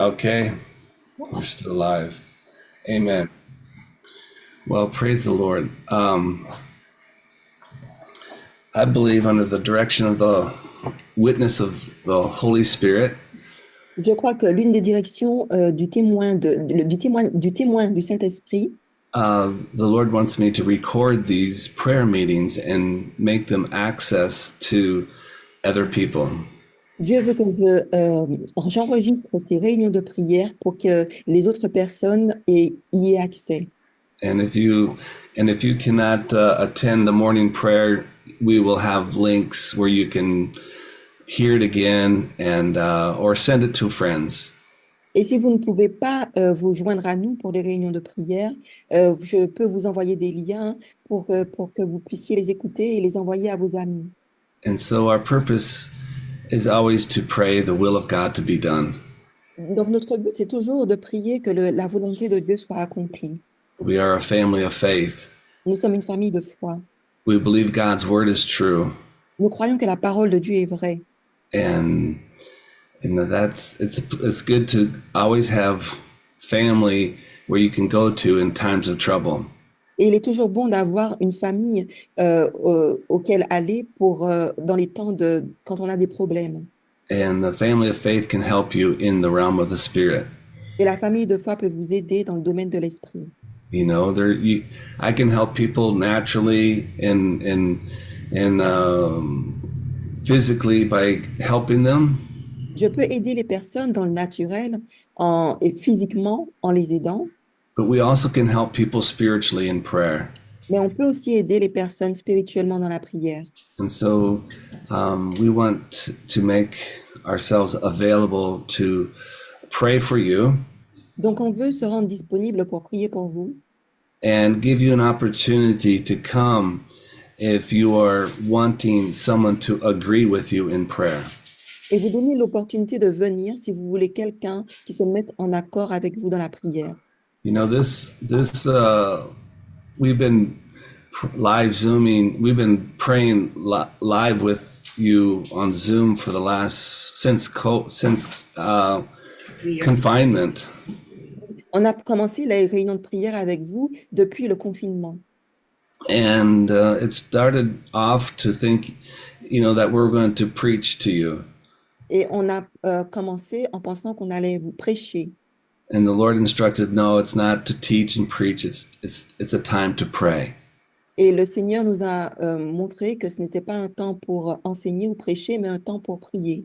Okay, we're still alive. Amen. Well, praise the Lord. I believe under the direction of the witness of the Holy Spirit, Je crois que l'une des directions du témoin du Saint-Esprit, the Lord wants me to record these prayer meetings and make them access to other people. Dieu veut que j'enregistre ces réunions de prière pour que les autres personnes y aient accès. And if you cannot attend the morning prayer, we will have links where you can hear it again and or send it to friends. Et si vous ne pouvez pas vous joindre à nous pour les réunions de prière, je peux vous envoyer des liens pour que vous puissiez les écouter et les envoyer à vos amis. And so our purpose is always to pray the will of God to be done. Donc notre but, c'est toujours de prier que la volonté de Dieu soit accomplie. We are a family of faith. Nous sommes une famille de foi. We believe God's word is true. Nous croyons que la parole de Dieu est vraie. And it's good to always have family where you can go to in times of trouble. Et il est toujours bon d'avoir une famille auquel aller dans les temps quand on a des problèmes. And the family of faith can help you in the realm of the spirit. Et la famille de foi peut vous aider dans le domaine de l'esprit. You know, I can help people naturally and physically by helping them. Je peux aider les personnes dans le naturel et physiquement en les aidant. But we also can help people spiritually in prayer. Mais on peut aussi aider les personnes spirituellement dans la prière. And so we want to make ourselves available to pray for you. Donc on veut se rendre disponible pour prier pour vous. And give you an opportunity to come if you are wanting someone to agree with you in prayer. Et vous donner l'opportunité de venir si vous voulez quelqu'un qui se mette en accord avec vous dans la prière. You know, we've been live Zooming, we've been praying live with you on Zoom for since confinement. On a commencé les réunions de prière avec vous depuis le confinement. And it started off to think, you know, that we're going to preach to you. Et on a commencé en pensant qu'on allait vous prêcher. And the Lord instructed, no, it's not to teach and preach, it's a time to pray. Et le Seigneur nous a montré que ce n'était pas un temps pour enseigner ou prêcher, mais un temps pour prier.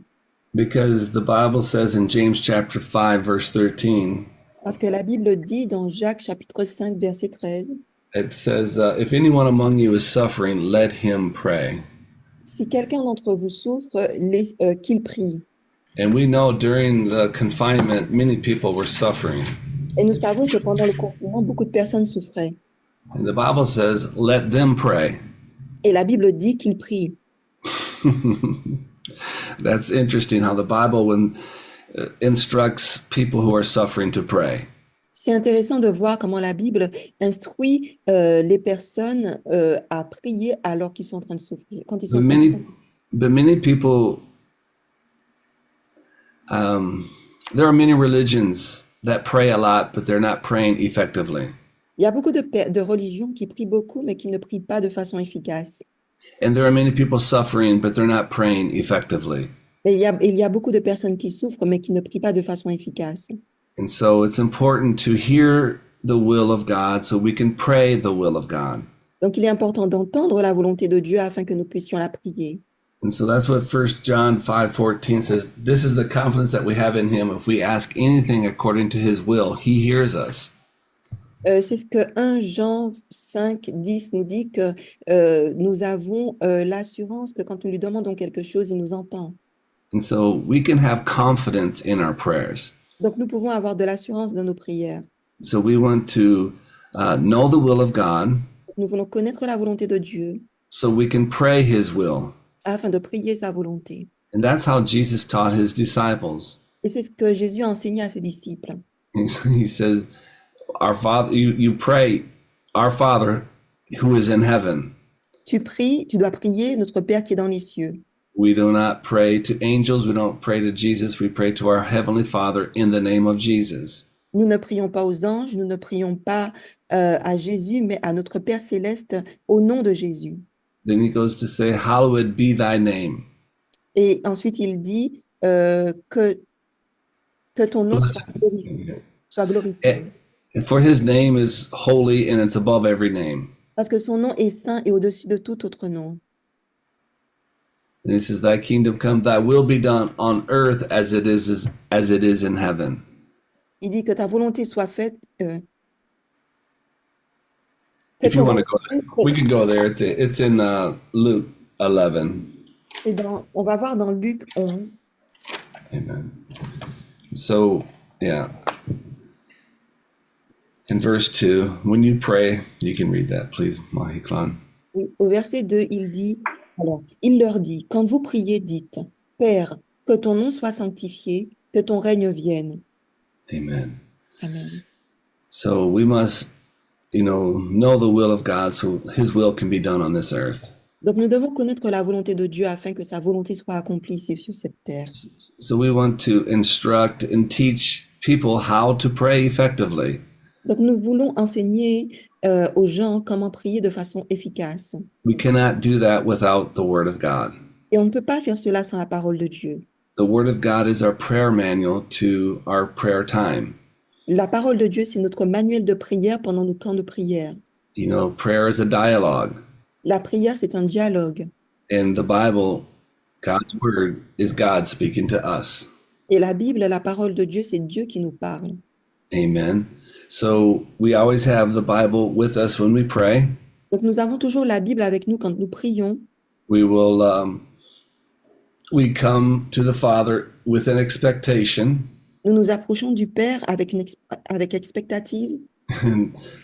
Because the Bible says in James chapter 5, verse 13, parce que la Bible dit dans Jacques chapitre 5, verset 13, it says, if anyone among you is suffering, let him pray. Si quelqu'un d'entre vous souffre, qu'il prie. And we know during the confinement, many people were suffering. Et nous savons que pendant le confinement, beaucoup de personnes souffraient. And the Bible says, let them pray. Et la Bible dit qu'ils prient. That's interesting how the Bible instructs people who are suffering to pray. C'est intéressant de voir comment la Bible instruit les personnes à prier alors qu'ils sont en train de souffrir. Quand ils sont but many people, there are many religions that pray a lot, but they're not praying effectively. Il y a beaucoup de religions qui prient beaucoup, mais qui ne prient pas de façon efficace. And there are many people suffering, but they're not praying effectively. Et il y a beaucoup de personnes qui souffrent, mais qui ne prient pas de façon efficace. And so it's important to hear the will of God so we can pray the will of God. Donc il est important d'entendre la volonté de Dieu afin que nous puissions la prier. And so that's what 1 John 5:14 says. This is the confidence that we have in him. If we ask anything according to his will, he hears us. C'est ce que 1 Jean 5, 10 nous dit que nous avons l'assurance que quand nous lui demandons quelque chose, il nous entend. And so we can have confidence in our prayers. Donc nous pouvons avoir de l'assurance dans nos prières. So we want to know the will of God. Nous voulons connaître la volonté de Dieu. So we can pray his will. Afin de prier sa volonté. And that's how Jesus taught his disciples. Et c'est ce que Jésus a enseigné à ses disciples. He says, "Our Father, you pray, our Father who is in heaven." Tu dois prier notre Père qui est dans les cieux. We do not pray to angels. We don't pray to Jesus. We pray to our Heavenly Father in the name of Jesus. Nous ne prions pas aux anges, nous ne prions pas à Jésus, mais à notre Père céleste au nom de Jésus. Then he goes to say, hallowed be thy name. Et ensuite, il dit que ton nom soit glorifié. Soit glorifié. For his name is holy and it's above every name. Parce que son nom est saint et au-dessus de tout autre nom. And he says, thy kingdom come, thy will be done on earth as it is in heaven. Il dit que ta volonté soit faite. Que If you ton want to go there, we can go there. It's in Luke 11. on va voir dans Luc 11. Amen. So, yeah. In verse 2, when you pray, you can read that, please, Mahiklan. Oui, au verset 2, il leur dit, quand vous priez, dites, Père, que ton nom soit sanctifié, que ton règne vienne. Amen. Amen. So we must, know the will of God so his will can be done on this earth. Donc nous devons connaître la volonté de Dieu afin que sa volonté soit accomplie ici sur cette terre. So we want to instruct and teach people how to pray effectively. Donc nous voulons enseigner aux gens comment prier de façon efficace. We cannot do that without the Word of God. Et on ne peut pas faire cela sans la parole de Dieu. The Word of God is our prayer manual to our prayer time. La parole de Dieu, c'est notre manuel de prière pendant nos temps de prière. Prayer is a dialogue. La prière, c'est un dialogue. In the Bible, God's Word is God speaking to us. Et la Bible, la parole de Dieu, c'est Dieu qui nous parle. Amen. So we always have the Bible with us when we pray. Donc nous avons toujours la Bible avec nous quand nous prions. We will we come to the Father with an expectation Nous nous approchons du Père avec expectative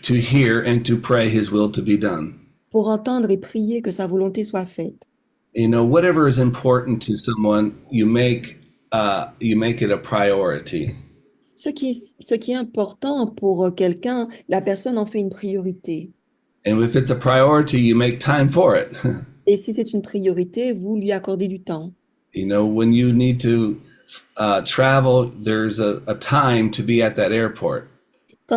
to hear and to pray His will to be done. pour entendre et prier que sa volonté soit faite. Whatever is important to someone, you make it a priority. Ce qui est important pour quelqu'un, la personne en fait une priorité. And if it's a priority, you make time for it. Et si c'est une priorité, vous lui accordez du temps. When you need to travel, there's a time to be at that airport.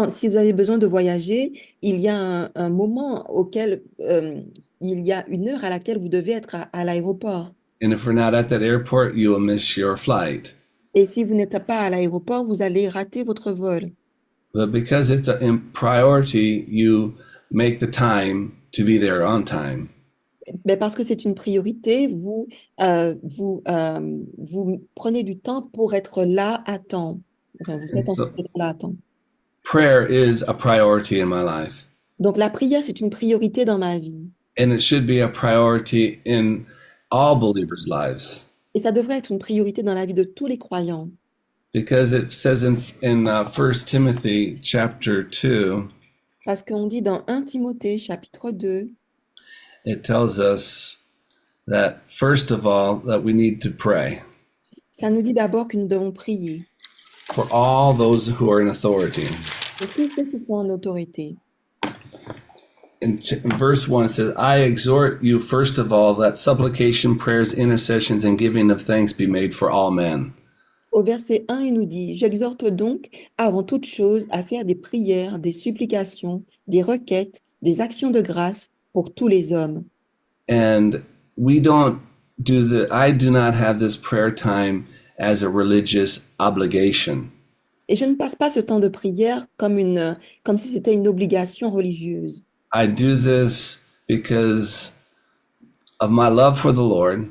Si vous avez besoin de voyager, il y a un moment auquel il y a une heure à laquelle vous devez être à l'aéroport. And if we're not at that airport, you will miss your flight. Et si vous n'êtes pas à l'aéroport, vous allez rater votre vol. But because it's a priority, you make the time to be there on time. Mais parce que c'est une priorité, vous prenez du temps pour être là à temps. Enfin, vous faites en sorte d'être là à temps. Prayer is a priority in my life. Donc la prière, c'est une priorité dans ma vie. And it should be a priority in all believers' lives. Et ça devrait être une priorité dans la vie de tous les croyants. Because it says in 1 Timothy chapter 2, Parce qu'on dit dans 1 Timothée chapitre 2, it tells us that first of all that we need to pray ça nous dit d'abord que nous devons prier for all those who are in authority. pour tous ceux qui sont en autorité. In verse 1 it says, I exhort you first of all that supplication, prayers, intercessions, and giving of thanks be made for all men. Au verset 1, il nous dit, j'exhorte donc avant toute chose à faire des prières, des supplications, des requêtes, des actions de grâce pour tous les hommes. And I do not have this prayer time as a religious obligation. Et je ne passe pas ce temps de prière comme si c'était une obligation religieuse. I do this because of my love for the Lord.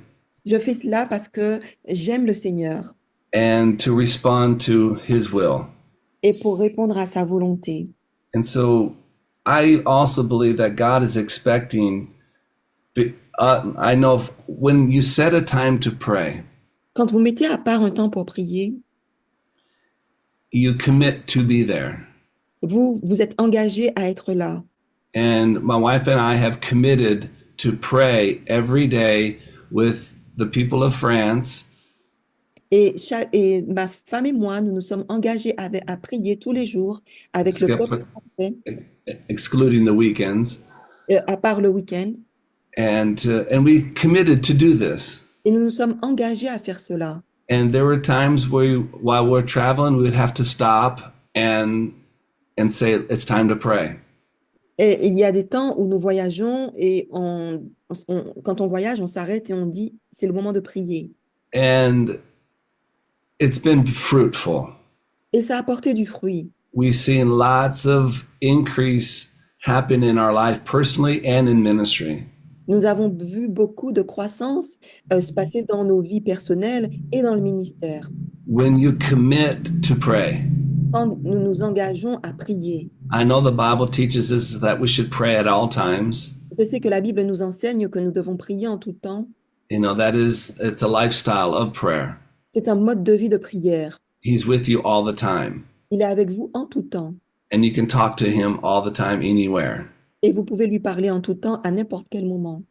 Je fais cela parce que j'aime le Seigneur. And to respond to His will. Et pour répondre à sa volonté. And so I also believe that God is expecting, I know when you set a time to pray, quand vous mettez à part un temps pour prier, you commit to be there. Vous êtes engagé à être là. And my wife and I have committed to pray every day with the people of France. Et ma femme et moi, nous nous sommes engagés à prier tous les jours avec le peuple français, excluding the weekends. à part le week-end. And we committed to do this. Et nous nous sommes engagés à faire cela. And there were times where, while we're traveling, we would have to stop and say, "It's time to pray." Et il y a des temps où nous voyageons et quand on voyage, on s'arrête et on dit, c'est le moment de prier. And it's been fruitful. Et ça a apporté du fruit. We've seen lots of increase happen in our life personally and in ministry. Nous avons vu beaucoup de croissance se passer dans nos vies personnelles et dans le ministère. When you commit to pray, Quand nous nous engageons à prier. I know the Bible teaches us that we should pray at all times. Je sais que la Bible nous enseigne que nous devons prier en tout temps. You know, it's a lifestyle of prayer. C'est un mode de vie de prière. He's with you all the time. Il est avec vous en tout temps. And you can talk to him all the time, anywhere. Et vous pouvez lui parler en tout temps, à n'importe quel moment.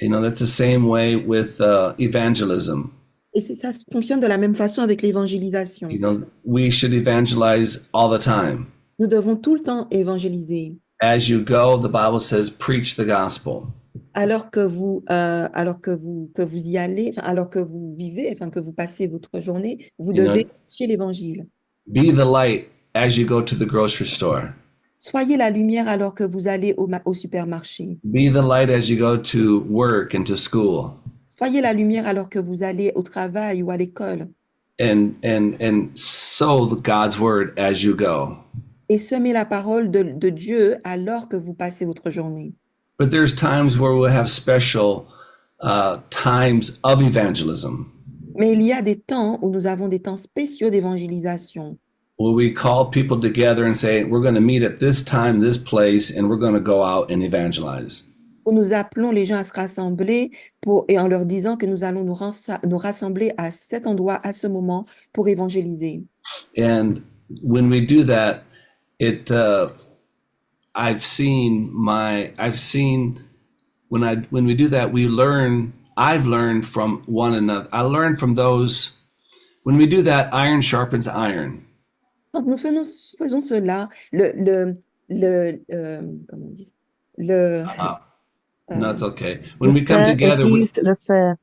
You know, that's the same way with evangelism. Et ça fonctionne de la même façon avec l'évangélisation. You know, we should evangelize all the time. Nous devons tout le temps évangéliser. As you go, the Bible says, preach the gospel. Alors que vous y allez, alors que vous vivez, que vous passez votre journée, vous devez prêcher l'évangile. Be the light as you go to the grocery store. Soyez la lumière alors que vous allez au supermarché. Be the light as you go to work and to school. Soyez la lumière alors que vous allez au travail ou à l'école. And sow God's word as you go. Et semez la parole de Dieu alors que vous passez votre journée. But there's times where we'll have special times of evangelism. Mais il y a des temps où nous avons des temps spéciaux d'évangélisation. Where we call people together and say, we're going to meet at this time, this place, and we're going to go out and evangelize. Où nous appelons les gens à se rassembler et en leur disant que nous allons nous rassembler à cet endroit, à ce moment, pour évangéliser. And when we do that, I've seen when we do that, I've learned from one another. I learned from those. When we do that, iron sharpens iron. Quand nous faisons cela, comment on dit? No, it's okay. When we come together, le fer.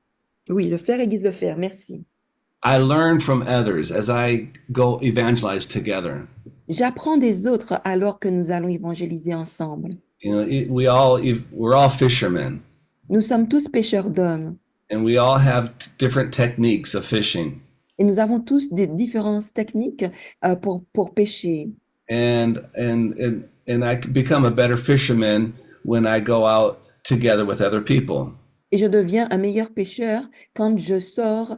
Oui, le fer aiguise le fer. Merci. I learn from others as I go evangelize together. J'apprends des autres alors que nous allons évangéliser ensemble. You know, we're all fishermen. Nous sommes tous pêcheurs d'hommes. And we all have different techniques of fishing. Et nous avons tous des différentes techniques pour pêcher. And I become a better fisherman when I go out together with other people. Et je deviens un meilleur pêcheur quand je sors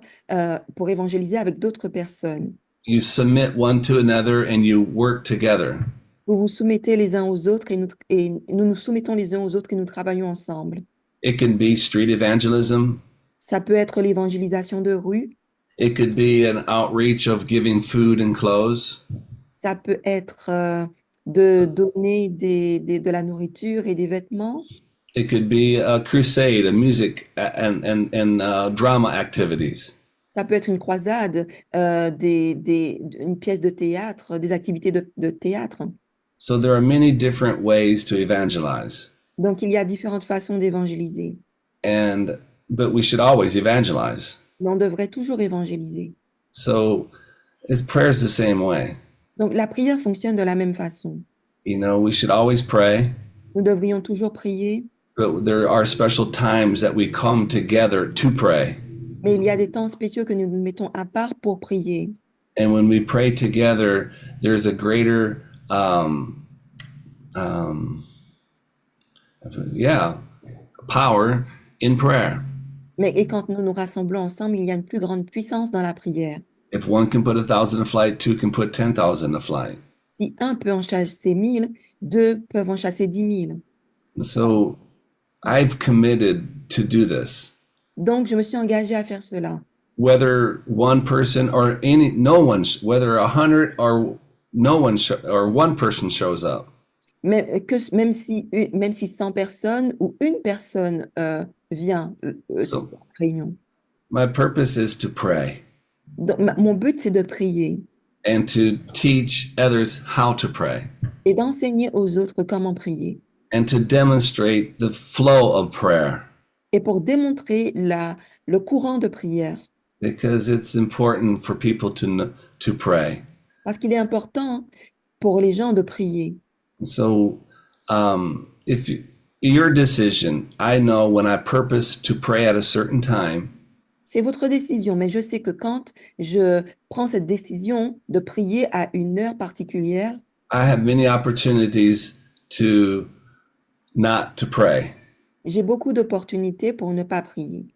pour évangéliser avec d'autres personnes. You submit one to another and you work together. Vous vous soumettez les uns aux autres et nous nous soumettons les uns aux autres et nous travaillons ensemble. It can be street evangelism. Ça peut être l'évangélisation de rue. It could be an outreach of giving food and clothes. Ça peut être de donner de la nourriture et des vêtements. It could be a crusade, a music and drama activities. Ça peut être une croisade, une pièce de théâtre, des activités de théâtre. So there are many different ways to evangelize. Donc, il y a différentes façons d'évangéliser. But we should always evangelize. Mais on devrait toujours évangéliser. So prayer is the same way. Donc, la prière fonctionne de la même façon. You know, we should always pray. Nous devrions toujours prier. But there are special times that we come together to pray. Mais il y a des temps spéciaux que nous nous mettons à part pour prier. And when we pray together, there's a greater, power in prayer. Et quand nous nous rassemblons ensemble, il y a une plus grande puissance dans la prière. If one can put 1,000 to flight, two can put 10,000 to flight. Si un peut en chasser 1000, deux peuvent en chasser 10 000. So I've committed to do this. Donc, je me suis engagée à faire cela. Whether one person or whether 100 or or one person shows up. Même si 100 personnes ou une personne vient à la réunion. My purpose is to pray. Donc, mon but, c'est de prier. And to teach others how to pray. Et d'enseigner aux autres comment prier. And to demonstrate the flow of prayer. et pour démontrer le courant de prière. because it's important for people to pray. Parce qu'il est important pour les gens de prier. So, if your decision, I know when I purpose to pray at a certain time, C'est votre décision, mais je sais que quand je prends cette décision de prier à une heure particulière, I have many opportunities to not to pray. j'ai beaucoup d'opportunités pour ne pas prier.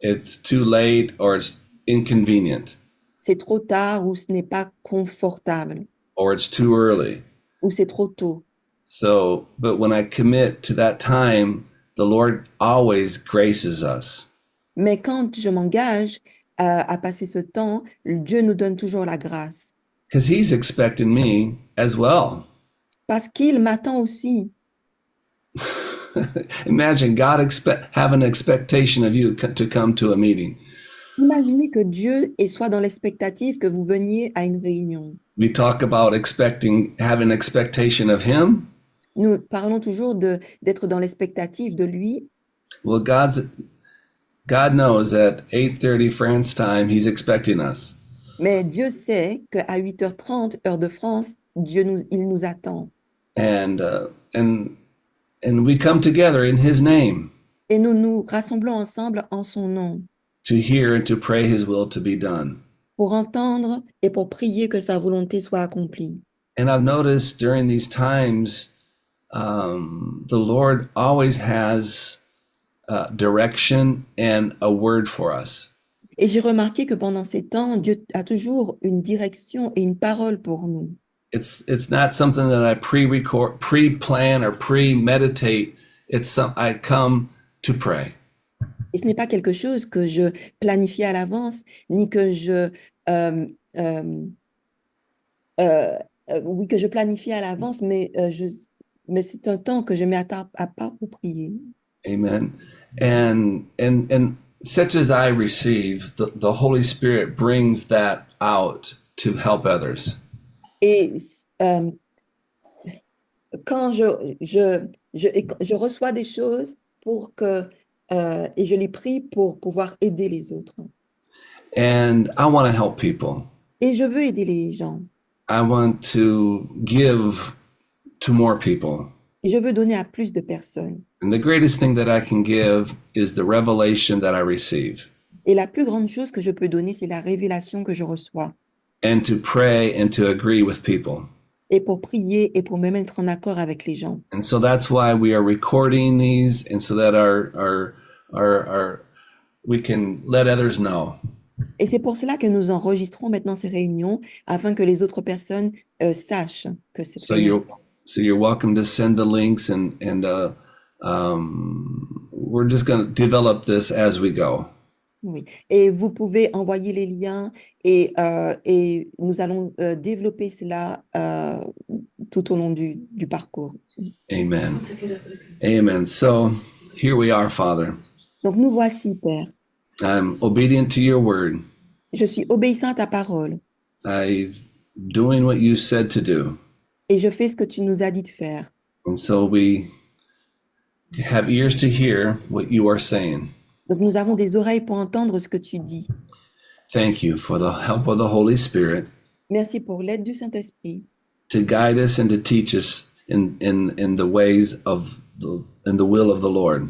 It's too late or it's inconvenient C'est trop tard ou ce n'est pas confortable or it's too early. ou c'est trop tôt. So, but when I commit to that time, the Lord always graces us. Mais quand je m'engage à passer ce temps, Dieu nous donne toujours la grâce. Because he's expecting me as well. Parce qu'il m'attend aussi. Imagine God have an expectation of you to come to a meeting. Imaginez que Dieu soit dans l'expectative que vous veniez à une réunion. We talk about having expectation of him. Nous parlons toujours d'être dans l'expectative de lui. Well, God knows at 8:30 France time, he's expecting us. Mais Dieu sait qu'à 8h30, heure de France, il nous attend. And we come together in his name Et nous nous rassemblons ensemble en son nom to hear and to pray his will to be done. pour entendre et pour prier que sa volonté soit accomplie. And I've noticed during these times, the Lord always has direction and a word for us. Et j'ai remarqué que pendant ces temps, Dieu a toujours une direction et une parole pour nous. It's not something that I pre-plan or premeditate. I come to pray. Et ce n'est pas quelque chose que je planifie à l'avance, ni que oui, que je planifie à l'avance, mais c'est un temps que je mets à part pour prier. Amen. And such as I receive, the Holy Spirit brings that out to help others. Et quand je reçois des choses et je les prie pour pouvoir aider les autres. And I want to help people. Et je veux aider les gens. I want to give to more people. Et je veux donner à plus de personnes. And the greatest thing that I can give is the revelation that I receive. Et la plus grande chose que je peux donner, c'est la révélation que je reçois. And to pray and to agree with people. Et pour prier et pour me mettre en accord avec les gens. And so that's why we are recording these, and so that we can let others know. Et c'est pour cela que nous enregistrons maintenant ces réunions, afin que les autres personnes sachent que c'est. So you're welcome to send the links, and we're just going to develop this as we go. Oui. Et vous pouvez envoyer les liens et nous allons développer cela tout au long du parcours. Amen. Amen. So here we are, Father. Donc nous voici, Père. I'm obedient to your word. Je suis obéissant à ta parole. I'm doing what you said to do. Et je fais ce que tu nous as dit de faire. And so we have ears to hear what you are saying. Donc nous avons des oreilles pour entendre ce que tu dis. Thank you for the help of the Holy Spirit. Merci pour l'aide du Saint-Esprit. To guide us and to teach us in the ways in the will of the Lord.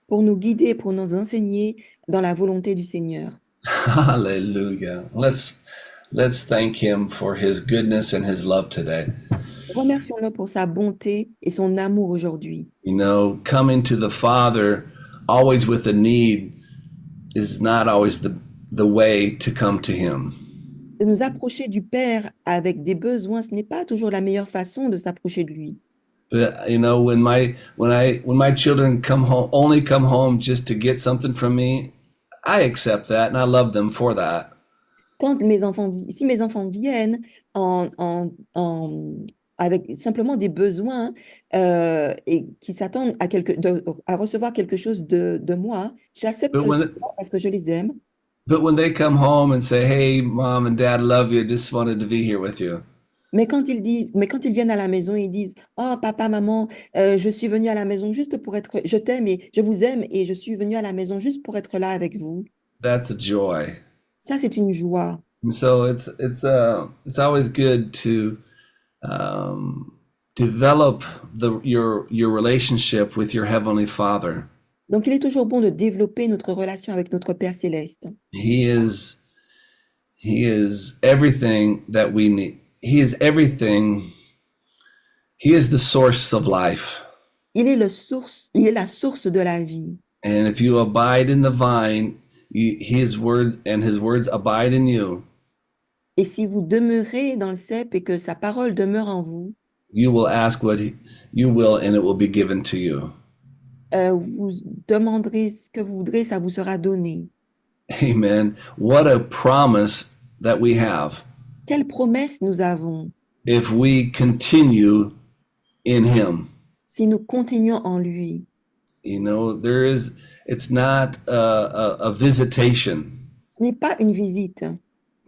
Pour nous guider, pour nous enseigner dans la volonté du Seigneur. Hallelujah. Let's thank him for his goodness and his love today. Remercions-le pour sa bonté et son amour aujourd'hui. You know, coming to the Father always with a need is not always the way to come to him. De nous approcher du Père avec des besoins, ce n'est pas toujours la meilleure façon de s'approcher de lui. But, you know, when my children only come home just to get something from me, I accept that and I love them for that. Si mes enfants viennent avec simplement des besoins et qui s'attendent à recevoir quelque chose de moi, j'accepte ça parce que je les aime. But when they come home and say, "Hey, Mom and Dad, love you. Just wanted to be here with you." Mais quand ils viennent à la maison, ils disent, oh papa, maman, je suis venu à la maison juste pour être, je t'aime et je vous aime et je suis venu à la maison juste pour être là avec vous. That's a joy. Ça, c'est une joie. And so it's always good to develop your relationship with your heavenly Father. Donc, il est toujours bon de développer notre relation avec notre Père céleste. He is he is everything that we need. He is everything. He is the source of life. Il est la source de la vie. And if you abide in the vine, his words and his words abide in you, Et si vous demeurez dans le cep et que sa parole demeure en vous, you will ask what you will, and it will be given to you. vous demanderez ce que vous voudrez, ça vous sera donné. Amen. What a promise that we have Quelle promesse nous avons if we continue in him. si nous continuons en lui. You know, it's not a visitation. Ce n'est pas une visite.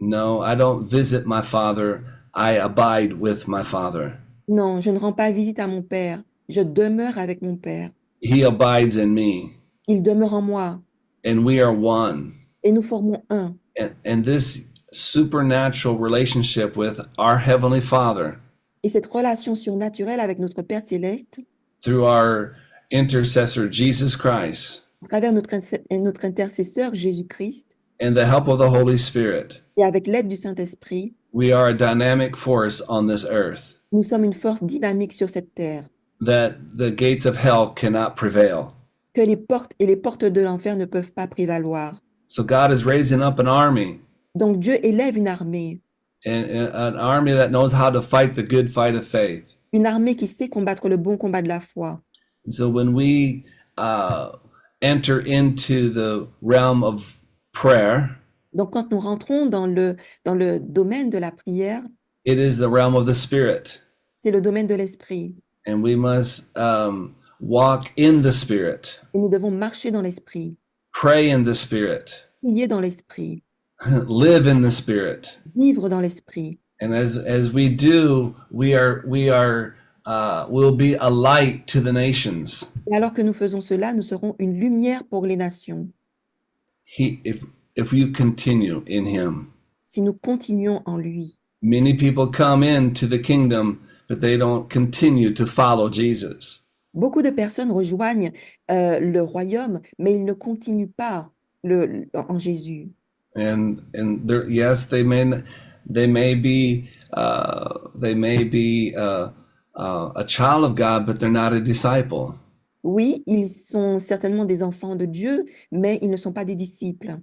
No, I don't visit my Father. I abide with my Father. Non, je ne rends pas visite à mon Père. Je demeure avec mon Père. He abides in me, Il demeure en moi and we are one. et nous formons un. And this supernatural relationship with our Heavenly Father Et cette relation surnaturelle avec notre Père céleste, through our intercessor, Jesus Christ, à travers notre intercesseur Jésus-Christ and the help of the Holy Spirit, et avec l'aide du Saint-Esprit, we are a dynamic force on this earth nous sommes une force dynamique sur cette terre, that the gates of hell cannot prevail. que les portes de l'enfer ne peuvent pas prévaloir. So God is raising up an army, Donc Dieu élève une armée an army that knows how to fight the good fight of faith. qui sait combattre le bon combat de la foi. And so when we enter into the realm of prayer, Donc quand nous rentrons dans le domaine de la prière, it is the realm of the Spirit. c'est le domaine de l'esprit. And we must walk in the Spirit, Et nous devons marcher dans l'esprit, pray in the Spirit, prier dans l'esprit, live in the Spirit. vivre dans l'esprit. And as we do, we'll be a light to the nations. Et alors que nous faisons cela, nous serons une lumière pour les nations. If you continue in Him. Si nous continuons en lui. Many people come into the kingdom, but they don't continue to follow Jesus. Beaucoup de personnes rejoignent le royaume, mais ils ne continuent pas en Jésus. And yes, they may be a child of God, but they're not a disciple. Oui, ils sont certainement des enfants de Dieu, mais ils ne sont pas des disciples.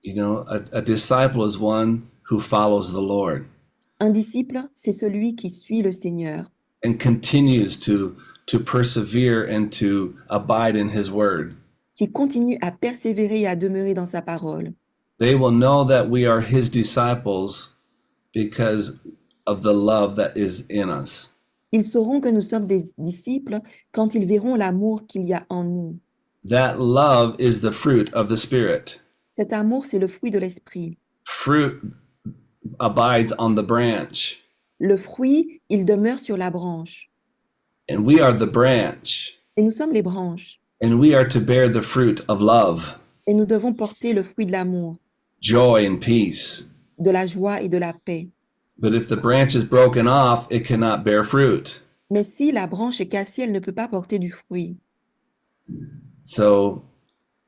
You know, a disciple is one who follows the Lord Un disciple, c'est celui qui suit le Seigneur and continues to persevere and to abide in His word. qui continue à persévérer et à demeurer dans sa parole. They will know that we are His disciples because of the love that is in us. Ils sauront que nous sommes des disciples quand ils verront l'amour qu'il y a en nous. That love is the fruit of the Spirit. Cet amour, c'est le fruit de l'esprit. Fruit abides on the branch. Le fruit, il demeure sur la branche. And we are the branch. Et nous sommes les branches. And we are to bear the fruit of love, Et nous devons porter le fruit de l'amour, joy, and peace. de la joie et de la paix. But if the branch is broken off, it cannot bear fruit. Mais si la branche est cassée, elle ne peut pas porter du fruit. So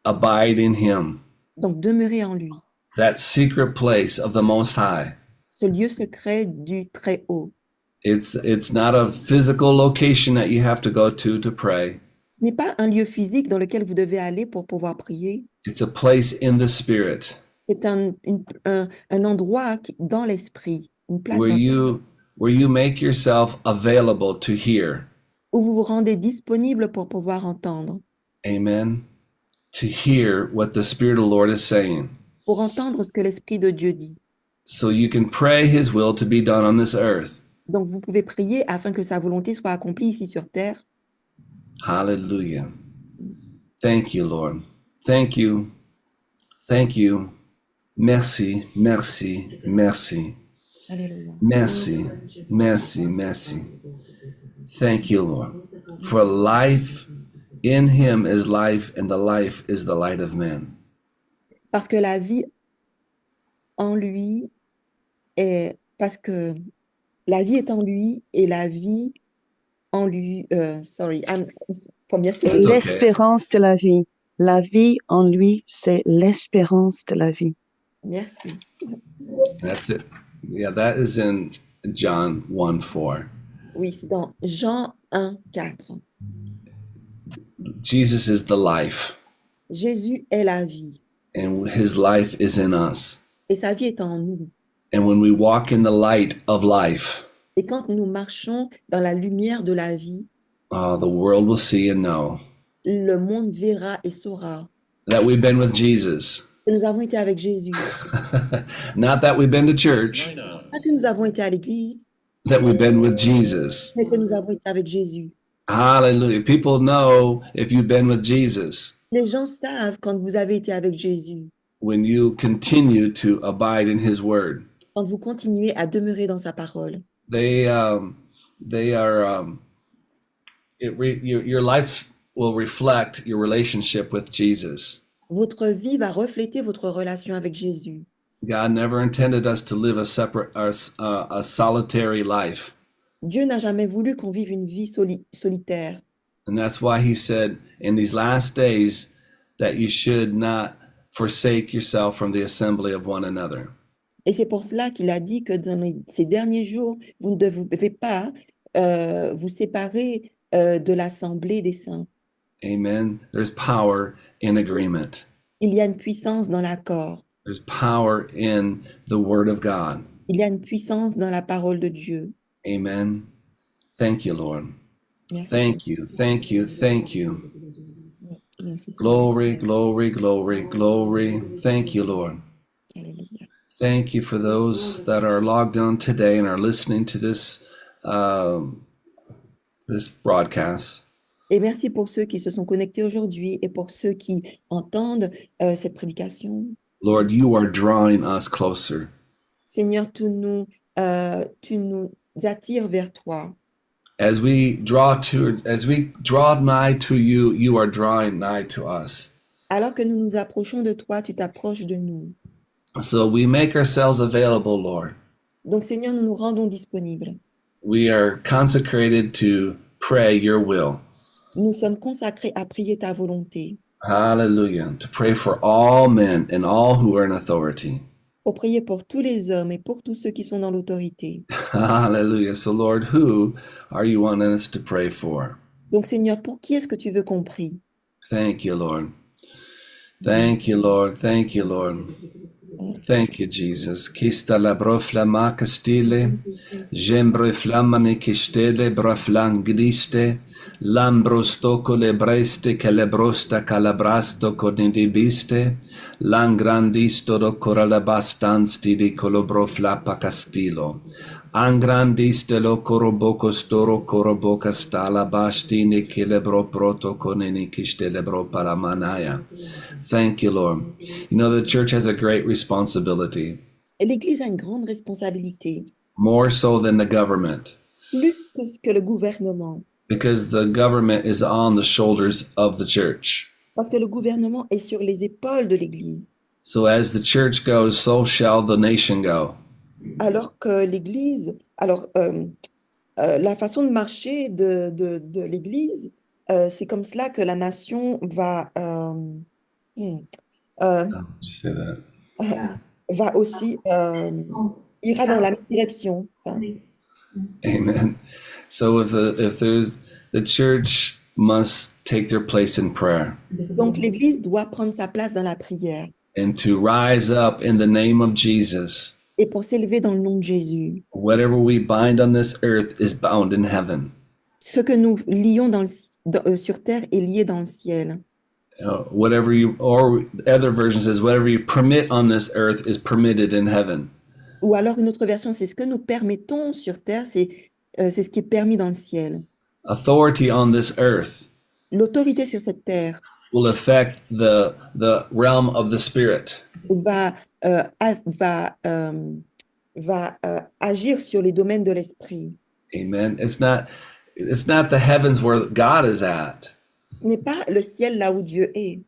abide in Him, Donc demeurez en lui, that secret place of the Most High. ce lieu secret du Très-Haut. It's not a physical location that you have to go to pray. Ce n'est pas un lieu physique dans lequel vous devez aller pour pouvoir prier. It's a place in the Spirit C'est un endroit dans l'esprit, une place where you make yourself available to hear. où vous vous rendez disponible pour pouvoir entendre, Amen. To hear what the Spirit of the Lord is saying. pour entendre ce que l'Esprit de Dieu dit. So you can pray His will to be done on this earth. Donc vous pouvez prier afin que sa volonté soit accomplie ici sur terre. Hallelujah. Thank you, Lord. Thank you. Thank you. Merci, merci, merci. Alléluia. Merci, merci, merci. Thank you, Lord. For life in him is life, and the life is the light of men. Parce que la vie en lui parce que la vie est en lui et la vie en lui, sorry, from yesterday. It's okay. L'espérance de la vie. La vie en lui, c'est l'espérance de la vie. Merci. That's it. Yeah, that is in John 1:4. Oui, c'est dans Jean 1:4. Jesus is the life, Jésus est la vie and his life is in us. et sa vie est en nous. And when we walk in the light of life, Et quand nous marchons dans la lumière de la vie, the world will see and know le monde verra et saura that we've been with Jesus. que nous avons été avec Jésus. Not that we've been to church, Pas que nous avons été à l'église, that we've been with Jesus. mais que nous avons été avec Jésus. Hallelujah. People know if you've been with Jesus Les gens savent quand vous avez été avec Jésus, when you continue to abide in his word. quand vous continuez à demeurer dans sa parole. Your life will reflect your relationship with Jesus. Votre vie va refléter votre relation avec Jésus. God never intended us to live a solitary life. Dieu n'a jamais voulu qu'on vive une vie solitaire. And that's why he said in these last days that you should not forsake yourself from the assembly of one another. Et c'est pour cela qu'il a dit que dans ces derniers jours, vous ne devez pas vous séparer de l'assemblée des saints. Amen. There's power in agreement. Il y a une puissance dans l'accord. There's power in the word of God. Il y a une puissance dans la parole de Dieu. Amen. Thank you, Lord. Merci. Thank you, thank you, thank you. Merci, Seigneur. Glory, glory, glory, glory. Thank you, Lord. Alléluia. Thank you for those that are logged on today and are listening to this this broadcast. Et merci pour ceux qui se sont connectés aujourd'hui et pour ceux qui entendent cette prédication. Lord, you are drawing us closer. Seigneur, tu nous attires vers toi. As we draw nigh to you, you are drawing nigh to us. Alors que nous nous approchons de toi, tu t'approches de nous. So we make ourselves available, Lord. Donc, Seigneur, nous nous rendons disponibles. We are consecrated to pray your will. Nous sommes consacrés à prier ta volonté, Hallelujah. To pray for all men and all who are in authority. pour prier pour tous les hommes et pour tous ceux qui sont dans l'autorité. Hallelujah. So, Lord, who are you wanting us to pray for? Donc, Seigneur, pour qui est-ce que tu veux qu'on prie? Thank you, Lord. Thank you, Lord. Thank you, Lord. Thank you, Jesus. Kista la broflama castile, gembro flammane kistele broflangriste, lambro stoko le breste calebrosta calabrasto conidibiste, langrandisto do coralabastansti di colobro flappa castilo. Angrandiste lo coroboco storo coroboca stala bastini kilebro proto conini kistelebro palamanaya. Thank you, Lord. You know, the church has a great responsibility, Et l'Église a une grande responsabilité, more so than the government, plus que le gouvernement, because the government is on the shoulders of the church. parce que le gouvernement est sur les épaules de l'Église. So as the church goes, so shall the nation go. Alors que l'Église, la façon de marcher de l'Église, c'est comme cela que la nation va, Did you say that? va aussi, ira dans la même direction. Enfin, Amen. So if the church must take their place in prayer donc l'Église doit prendre sa place dans la prière and to rise up in the name of Jesus. et pour s'élever dans le nom de Jésus. Whatever we bind on this earth is bound in heaven. Ce que nous lions sur terre est lié dans le ciel. Whatever you, or other version says, whatever you permit on this earth is permitted in heaven. Ou alors une autre version, c'est ce que nous permettons sur terre, c'est ce qui est permis dans le ciel. Authority on this earth L'autorité sur cette terre will affect the realm of the spirit. va va agir sur les domaines de l'esprit. Amen. It's not the heavens where God is at. Ce n'est pas le ciel là où Dieu est.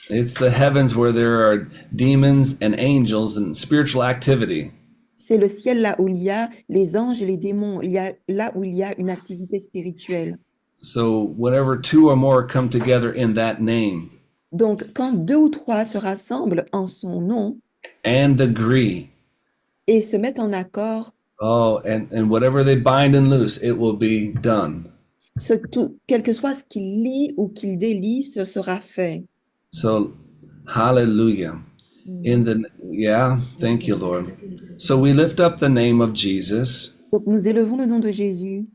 It's the heavens where there are demons and angels and spiritual activity. C'est le ciel là où il y a les anges et les démons, là où il y a une activité spirituelle. So whenever two or more come together in that name Donc, quand 2 ou 3 se rassemblent en son nom and agree, et se mettent en accord, and whatever they bind and loose, it will be done. quel que soit ce qu'il lie ou qu'il délie, ce sera fait. So, hallelujah. Thank you, Lord. So we lift up the name of Jesus. Donc, nous élevons le nom de Jésus.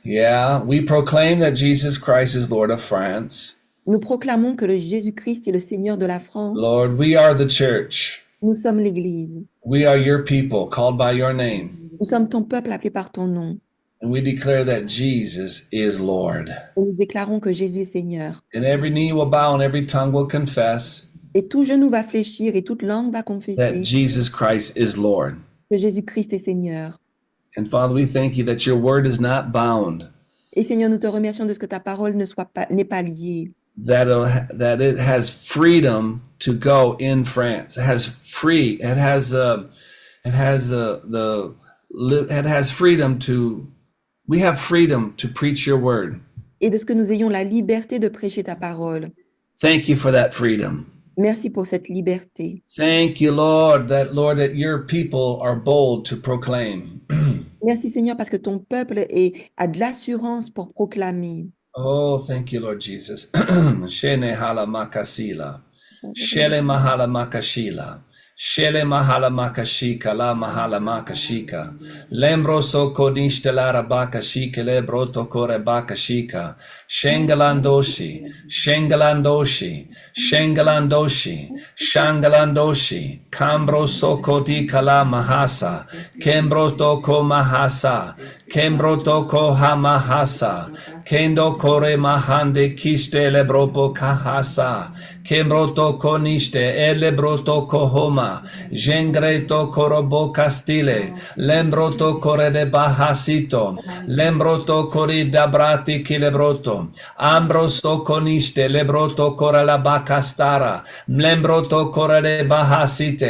We proclaim that Jesus Christ is Lord of France. Nous proclamons que le Jésus-Christ est le Seigneur de la France. Lord, we are the church. Nous sommes l'Église. We are your people, called by your name. Nous sommes ton peuple appelé par ton nom. And we declare that Jesus is Lord. Et nous déclarons que Jésus est Seigneur. And every knee will bow and every tongue will confess Et tout genou va fléchir et toute langue va that confesser Jesus Christ is Lord. que Jésus-Christ est Seigneur. And Father, we thank you that your word is not bound, Et Seigneur, nous te remercions de ce que ta parole n'est pas liée, that it has freedom to go in France. It has freedom to. We have freedom to preach your word. et de ce que nous ayons la liberté de prêcher ta parole. Thank you for that freedom. Merci pour cette liberté. Thank you, Lord, that your people are bold to proclaim. Merci Seigneur parce que ton peuple a de l'assurance pour proclamer. Oh, thank you, Lord Jesus. Shene hala makasila. Shele mahala makashila. Shele mahala makashika la mahala makashika. Lembro so kodishte la rabakashika le broto kore bakashika. Shengalandoshi, Shengalandoshi, Shengalandoshi, Shangalandoshi. Kambro so koti kala mahasa. Kembro toko mahasa. Kembro toko hamahasa. Kendo kore mahande kiste lebropo kahasa. Kembro toko niste elebroto kohoma. Jengreto korobo castile. Lembroto kore de bahasito. Lembroto kori dabrati kilebroto. Ambrosto coniste lebroto kore la bacastara. Lembroto kore de bahasite.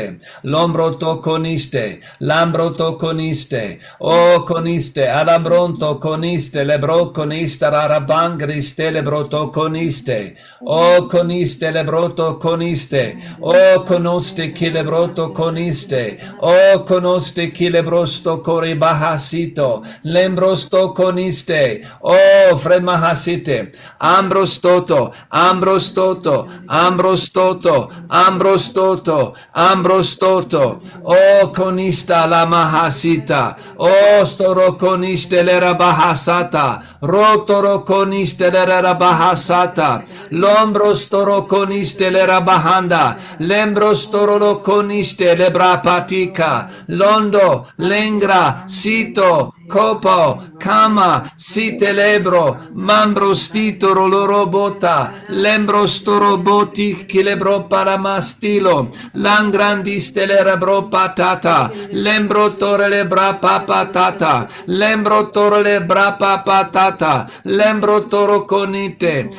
Lombroto coniste. Lambroto coniste. O coniste. Alambronto coniste. Lebro coniste. Rarabangriste lebroto coniste. O coniste lebroto coniste. O conoste ki lebroto coniste. O conoste ki lebrosto kore bahasito. Lembrosto coniste. O fremahasite. Ambrostoto. Ambrostoto. Ambrostoto. Ambrostoto. Ambrostoto. O conista la mahasita. O storo coniste lera bahasata. Rotoro coniste lera bahasata. Lombro storo coniste lera bahanda. Lembro storo coniste lebra patika. Londo, lengra, sito, copo, kama, sitelebro, mambro stitoro loro bota, lembro storo boti kilebro paramastilo, langrandiste lerebro patata, lembro tore lebra papatata, lembro tore lebra papatata, lembro toro conite,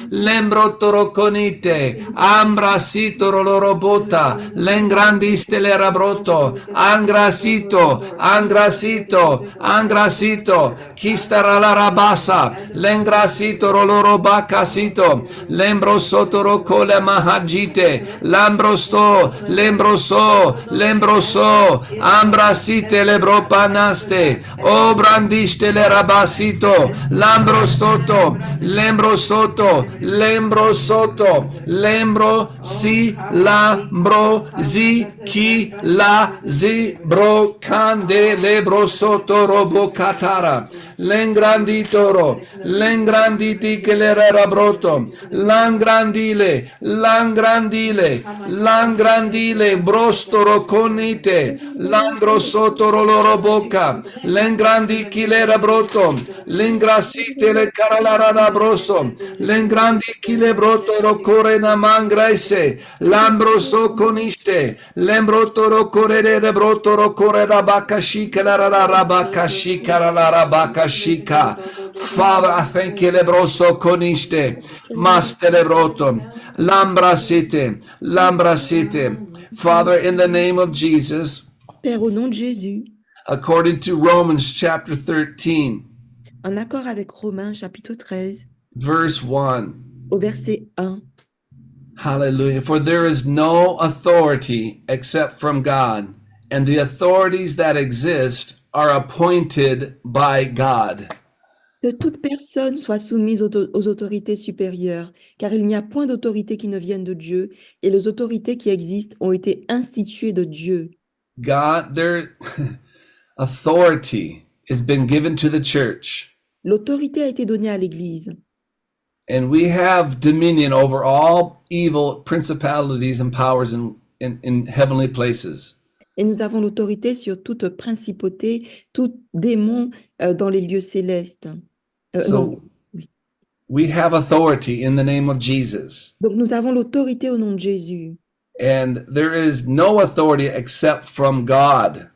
ambra sitoro loro bota, lengrandiste lerebroto, angrasito, Kistara la rabasa, lengrasito roloro bacasito, lembro sotoro cole mahagite, lambroso, ambrasite lebro panaste, o brandiste le rabasito, lembro soto, lembro si, lambro, zi, ki, la, zi, bro, cande, lebro soto, robo, katara, lengranditoro, lengranditi che le rabroto, langrandile, brostoro conite, langrosotoro loro bocca, lengrandi chi le rabroto, lengrasite le caralara rabroso, lengrandi chi le brotoro corena mangraese, lambroso coniste, Lembrotoro korere brotoro korera bakashika la rabakashika la rabakashika. Father, I thank you, lebroso koniste, mastere broto, lambra site. Father, in the name of Jesus, Père, au nom de Jésus, according to Romans chapter 13, en accord avec Romains chapitre 13, verse 1. au verset 1. Hallelujah. For there is no authority except from God, and the authorities that exist are appointed by God. Que toute personne soit soumise aux autorités supérieures, car il n'y a point d'autorité qui ne vienne de Dieu, et les autorités qui existent ont été instituées de Dieu. God, their authority has been given to the church, L'autorité a été donnée à l'Église, and we have dominion over all evil principalities and powers in heavenly places. et nous avons l'autorité sur toute principauté, tout démon dans les lieux célestes. Non. So we have authority in the name of Jesus. Donc nous avons l'autorité au nom de Jésus. And there is no authority except from God.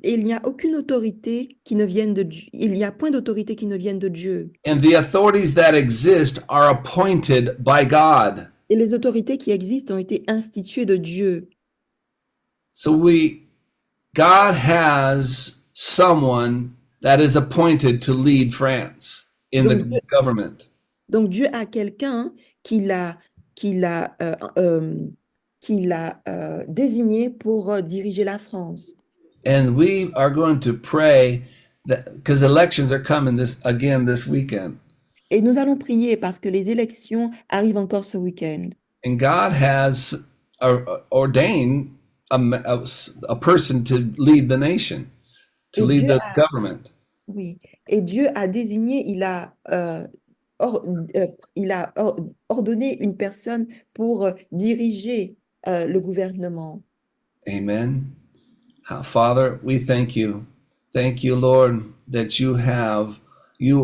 Et il n'y a aucune autorité qui ne vienne de Dieu. Il n'y a point d'autorité qui ne vienne de Dieu. And the authorities that exist are appointed by God. Et les autorités qui existent ont été instituées de Dieu. So God has someone that is appointed to lead France in the government. Donc Dieu a quelqu'un qu'il a désigné pour diriger la France. And we are going to pray that because elections are coming this weekend. Et nous allons prier parce que les élections arrivent encore ce week-end. And God has ordained a person to lead the nation, to lead the government. Oui. Et Dieu a désigné, il a ordonné une personne pour diriger le gouvernement. Amen. Father, we thank you. Thank you, Lord, that you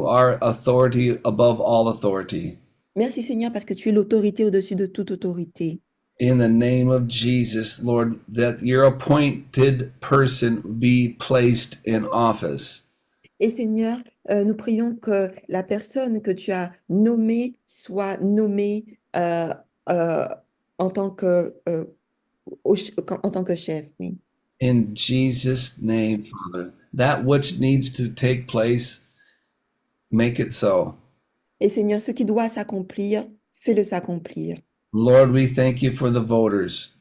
are authority above all authority. Merci Seigneur parce que tu es l'autorité au-dessus de toute autorité. In the name of Jesus, Lord, that your appointed person be placed in office. Et Seigneur, nous prions que la personne que tu as nommée soit nommée en tant que chef. Oui. In Jesus' name, Father, that which needs to take place, make it so. Et Seigneur, ce qui doit s'accomplir, fais-le s'accomplir. Lord, we thank you for the voters.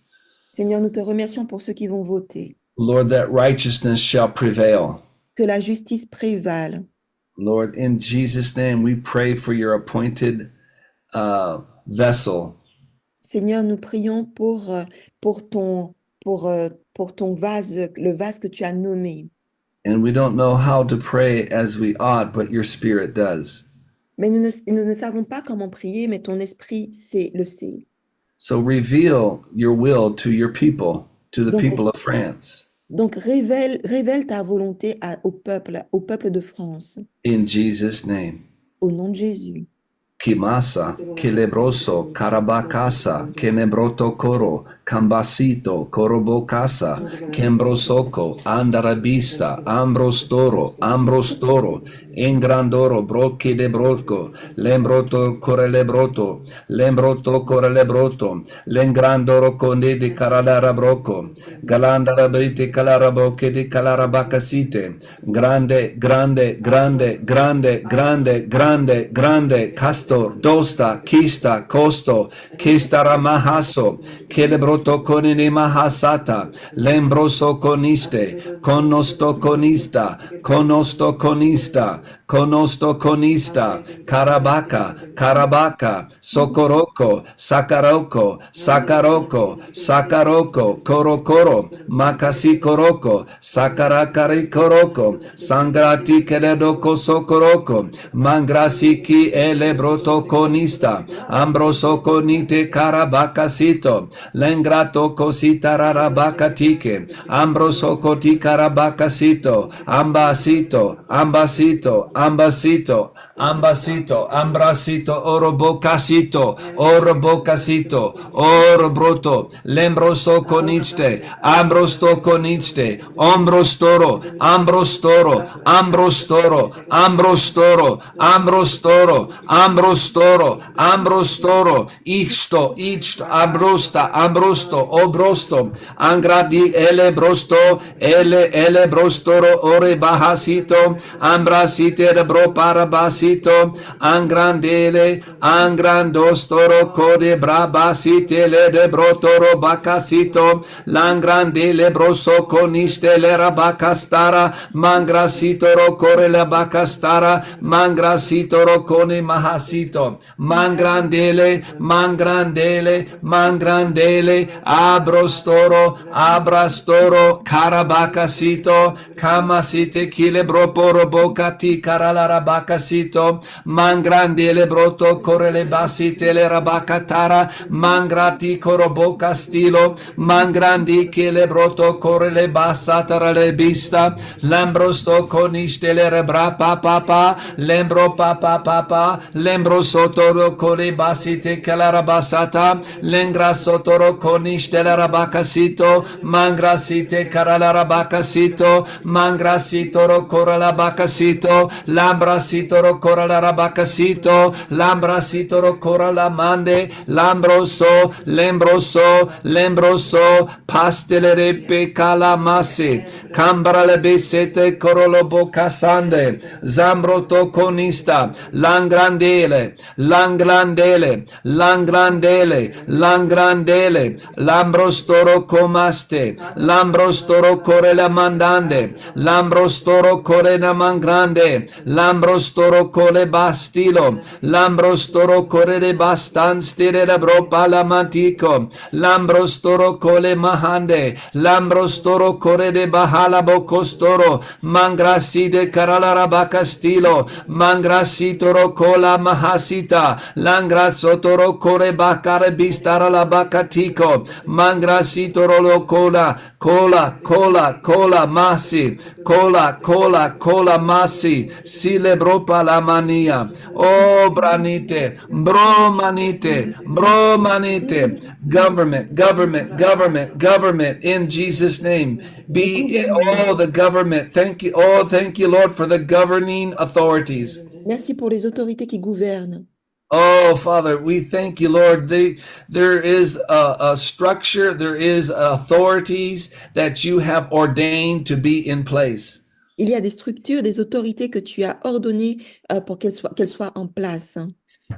Seigneur, nous te remercions pour ceux qui vont voter. Lord, that righteousness shall prevail. Que la justice prévale. Lord, in Jesus' name, we pray for your appointed vessel. Seigneur, nous prions pour ton vase, le vase que tu as nommé. And we don't know how to pray as we ought, but your Spirit does. Mais nous ne savons pas comment prier, mais ton esprit le sait. So reveal your will to your people, to the people of France. Donc révèle ta volonté au peuple de France. In Jesus' name. Au nom de Jésus. Kimasa, Kelebroso, Karabakasa, Kenebroto Koro, Kambasito, Korobokasa, Kembrosoko, Andarabista, Ambrostoro, Engrandoro, Broche de Broco, Lembroto Corelebroto, Lembroto Corelebroto, Lengrandoro Conde de Caradara Broco, Galandarabite Calaraboche de Calarabacasite, grande, Castor, Dosta, Kista, Costo, Kistaramahaso, Kelebroto Conine Mahasata, Lembroso Coniste, Conosto Conista, Carabaka, Socorroco, Sacaroko, Corocoro, Macasi Coroco, Sacaracari Coroco, Sangrati Keledoco Socoroco, Mangrasi ki elebroto conista, Ambroso conite Carabacasito, Lengrato cosita rarabacatike, Ambroso coti Carabacasito, Ambasito, ambasito, ambasito, ambrasito, orobocasito, orobocasito, orobroto, lembroso coniste, ambrosto coniste, ombrostoro, ambrostoro, ambrostoro, ambrostoro, ambrostoro, ambrostoro, ambrostoro, isto, ambrosta, ambrosto, obrosto, angradi ele brostoro, ore bahasito, ambrasite de bro parabasito, angrandele, angrandostoro, code brabasite le de brotoro bacasito, langrandele broso coniste le rabacastara, mangrasitoro core le bacastara, mangrasitoro cone mahasito, mangrandele, mangrandele, mangrandele, abrostoro, abrastoro, carabacasito, kamasite kilebro porobocati, caralarabacasito, mangrandele broto, corele basite le rabacatara, mangrati corobocastilo, mangrandi kilebroto, corele basatara le bista, lambrosto conistele rebra papa, lembro papa, lembro sotoro core basite calarabasata, lengra sotoro conistele rabacasito, mangrasite caralarabacasito, mangrasitoro coralabacasito, lambrasitoro coralabacasito, lambrasitoro coralamande, lambroso, lembroso, pastelere pecalamase, cambrale besete corolobo casande, zambroto conista, langrandele, lambrostoro comaste, lambrostoro corela mandande, lambrostoro corena mangrande, lambrostoro core bastilo, lambrostoro core de bastan stile de bropa la mantico, lambrostoro cole mahande, lambrostoro core de bahala bocostoro, mangrasi de caralarabacastilo, mangrasitoro cola mahasita, langrasotoro core bacare bistara la bacatico, mangrasitoro lo cola masi, cola masi, silebropa la mania, oh branite, bromanite, government, in Jesus' name, be all the government, thank you, Lord, for the governing authorities. Merci pour les autorités qui gouvernent. Oh, Father, we thank you, Lord. There is a structure, there is authorities that you have ordained to be in place. Il y a des structures, des autorités que tu as ordonnées pour qu'elles soient en place.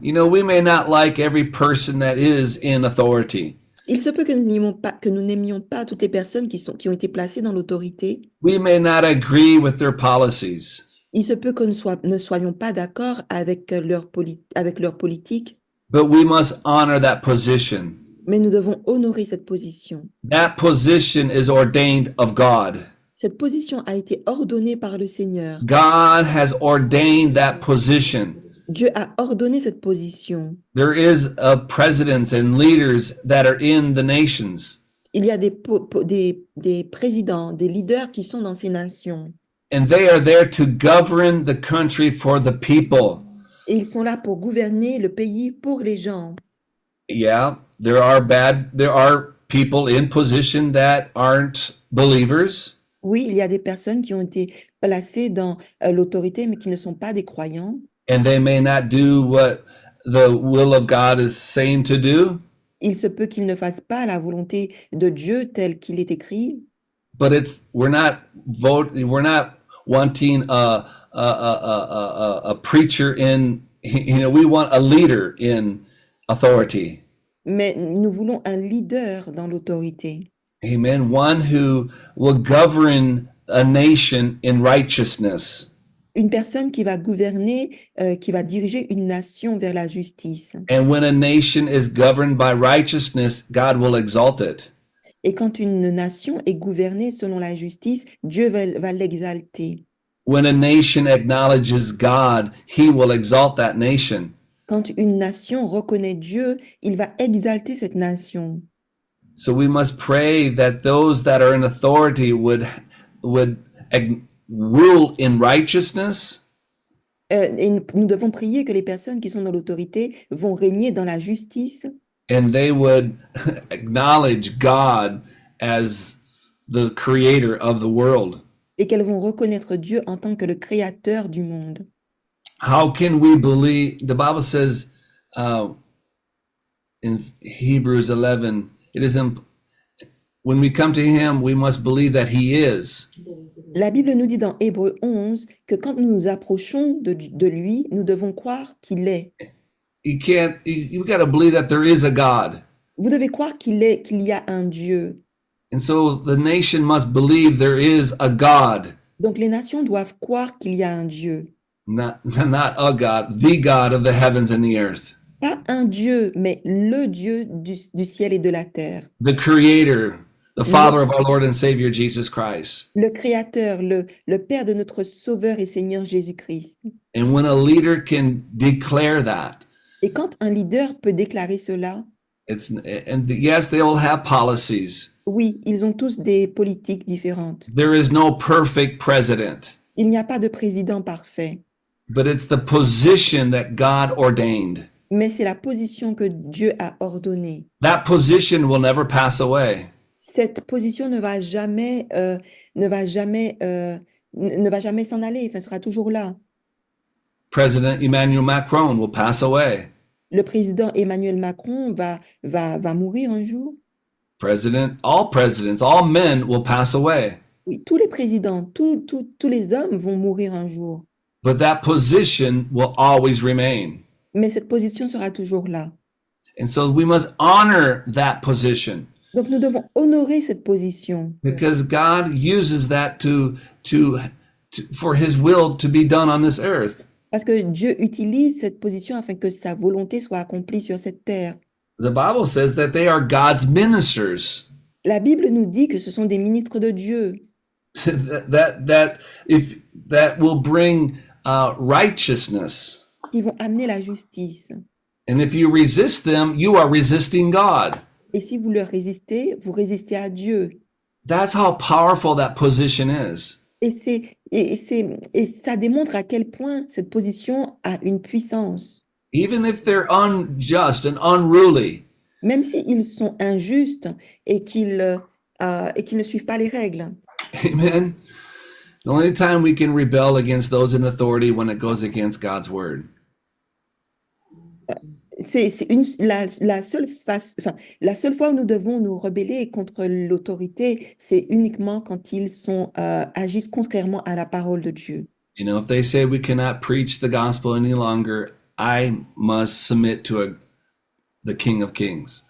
You know, we may not like every person that is in authority. Il se peut que nous n'aimions pas toutes les personnes qui ont été placées dans l'autorité. We may not agree with their policies. Il se peut que ne soyons pas d'accord avec leur politique, But we must honor that position. mais nous devons honorer cette position. That position is ordained of God. Cette position a été ordonnée par le Seigneur. God has ordained that position. Dieu a ordonné cette position. There is presidents and leaders that are in the nations. Il y a des présidents, des leaders qui sont dans ces nations. And they are there to govern the country for the people. Et ils sont là pour gouverner le pays pour les gens. Yeah, there are people in position that aren't believers. Oui, il y a des personnes qui ont été placées dans l'autorité, mais qui ne sont pas des croyants. And they may not do what the will of God is saying to do. Il se peut qu'ils ne fassent pas la volonté de Dieu tel qu'il est écrit. But we're not wanting a preacher in, we want a leader in authority. Mais nous voulons un leader dans l'autorité. Amen. One who will govern a nation in righteousness. Une personne qui va gouverner, qui va diriger une nation vers la justice. And when a nation is governed by righteousness, God will exalt it. Et quand une nation est gouvernée selon la justice, Dieu va l'exalter. When a nation acknowledges God, he will exalt that nation. Quand une nation reconnaît Dieu, il va exalter cette nation. So we must pray that those that are in authority would rule in righteousness. Et nous devons prier que les personnes qui sont dans l'autorité vont régner dans la justice and they would acknowledge God as the creator of the world. et qu'elles vont reconnaître Dieu en tant que le créateur du monde. How can we believe? The Bible says in Hebrews 11, it is when we come to him, we must believe that he is. La Bible nous dit dans Hébreux 11 que quand nous nous approchons de lui, nous devons croire qu'il est. You got to believe that there is a God. Vous devez croire qu'il y a un Dieu. And so the nation must believe there is a God. Donc les nations doivent croire qu'il y a un Dieu. Not a God, the God of the heavens and the earth. Pas un Dieu, mais le Dieu du ciel et de la terre. The creator, the Father of our Lord and Savior Jesus Christ. Le Créateur, le Père de notre Sauveur et Seigneur Jésus-Christ. And when a leader can declare that, Et quand un leader peut déclarer cela, yes, they all have policies. oui, ils ont tous des politiques différentes. There is no perfect president, Il n'y a pas de président parfait, but it's the position that God ordained. mais c'est la position que Dieu a ordonnée. That position will never pass away. Cette position ne va jamais s'en aller, enfin, sera toujours là. President Emmanuel Macron will pass away. Le président Emmanuel Macron va mourir un jour. All presidents, all men will pass away. Oui, tous les présidents, tous les hommes vont mourir un jour. But that position will always remain. Mais cette position sera toujours là. And so we must honor that position. Donc nous devons honorer cette position. Because God uses that for his will to be done on this earth. Parce que Dieu utilise cette position afin que sa volonté soit accomplie sur cette terre. The Bible says that they are God's ministers. La Bible nous dit que ce sont des ministres de Dieu. that will bring righteousness. Qui vont amener la justice. And if you resist them, you are resisting God. Et si vous leur résistez, vous résistez à Dieu. That's how powerful that position is. Et ça démontre à quel point cette position a une puissance. Even if they're unjust and unruly. Même s'ils sont injustes et qu'ils ne suivent pas les règles. Amen. The only time we can rebel against those in authority when it goes against God's word. La seule fois où nous devons nous rebeller contre l'autorité, c'est uniquement quand ils agissent contrairement à la parole de Dieu. You know, if they say we cannot preach the gospel any longer, I must submit to the King of Kings.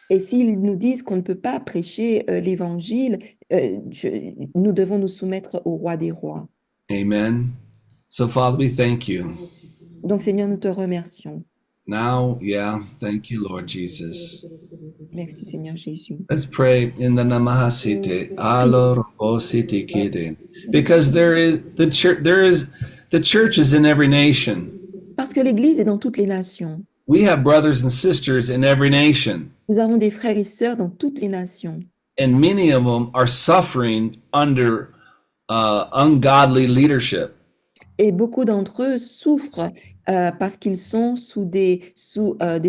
Et s'ils nous disent qu'on ne peut pas prêcher l'évangile, nous devons nous soumettre au roi des rois. Amen. So, Father, we thank you. Donc, Seigneur, nous te remercions. Now, thank you, Lord Jesus. Merci, Seigneur Jésus. Let's pray in the Namahasite, Alorobosite Kide, because the church is in every nation. Parce que l'Église est dans toutes les nations. We have brothers and sisters in every nation. Nous avons des frères et sœurs dans toutes les nations. And many of them are suffering under ungodly leadership. Et beaucoup d'entre eux souffrent parce qu'ils sont sous des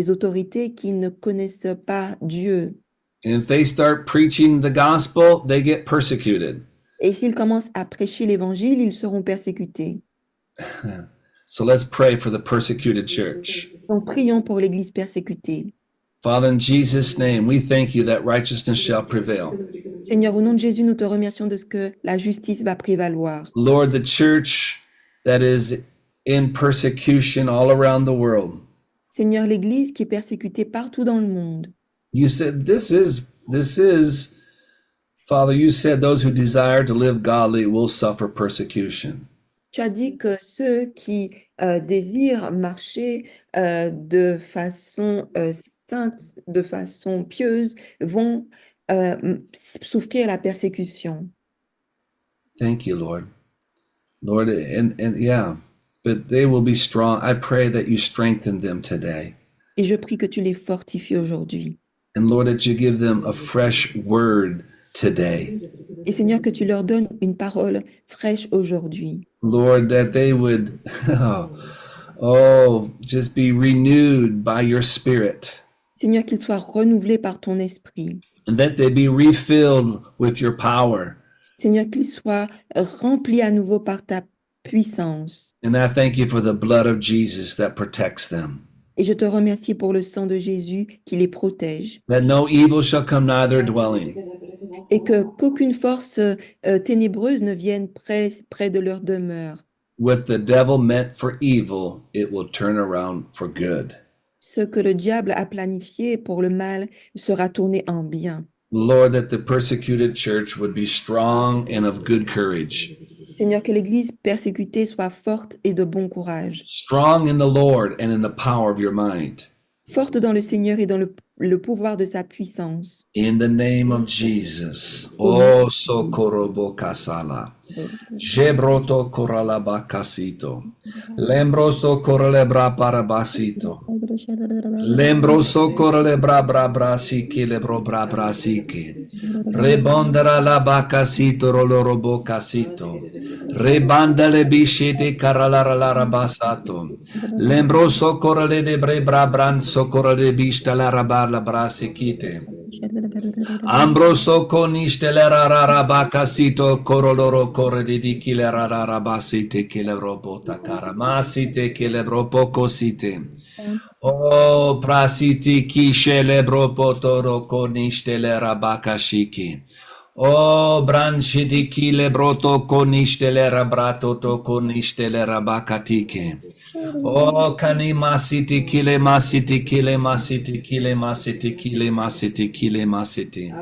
autorités qui ne connaissent pas Dieu. And if they start preaching the gospel, they get persecuted. Et s'ils commencent à prêcher l'évangile, ils seront persécutés. So let's pray for the persecuted church. Donc prions pour l'Église persécutée. Father, in Jesus' name, we thank you that righteousness shall prevail. Seigneur, au nom de Jésus, nous te remercions de ce que la justice va prévaloir. Lord, the church that is in persecution all around the world. Seigneur, l'Église qui est persécutée partout dans le monde. You said this is, Father, you said those who desire to live godly will suffer persecution. Tu as dit que ceux qui désirent marcher de façon sainte, de façon pieuse, vont souffrir la persécution. Thank you, Lord. Lord, and but they will be strong. I pray that you strengthen them today. Et je prie que tu les fortifies aujourd'hui. And Lord, that you give them a fresh word today. Et Seigneur, que tu leur donnes une parole fraîche aujourd'hui. Lord, that they would, oh, just be renewed by your Spirit, Seigneur, qu'ils soient renouvelés par ton esprit. and that they be refilled with your power. Seigneur, qu'ils soient remplis à nouveau par ta puissance. And I thank you for the blood of Jesus that protects them, Et je te remercie pour le sang de Jésus qui les protège. that no evil shall come nigh their dwelling. Et qu'aucune force ténébreuse ne vienne près de leur demeure. What the devil meant for evil, it will turn around for good. Ce que le diable a planifié pour le mal sera tourné en bien. Lord, that the persecuted church would be strong and of good courage, Seigneur, que l'Église persécutée soit forte et de bon courage. strong in the Lord and in the power of your might. Forte dans le Seigneur et dans le pouvoir de sa puissance. In the name of Jesus. Oh, sokorobo kasala. Jebroto koralaba kasito. Lembroso koralebra parabasito. Lembroso koralebra brasiki lebro brasiki. Rebondera la bacasito rolorobo casito. Rebandale bishete karalara larabasato. Lembroso korale de brebra branso korale bista la rabar la brasikite. Ambroso coniste la rarabacasito coroloro corre di kile rarabasite kile robota karamasite kile roboco site. Oh, prasiti ki shelebro potoro coniste le rabakashiki. Oh, branchiti ki le broto coniste le rabrato to coniste le rabakatike. Oh, kanimasiti kile masiti kile masiti kile masiti kile masiti kile masiti.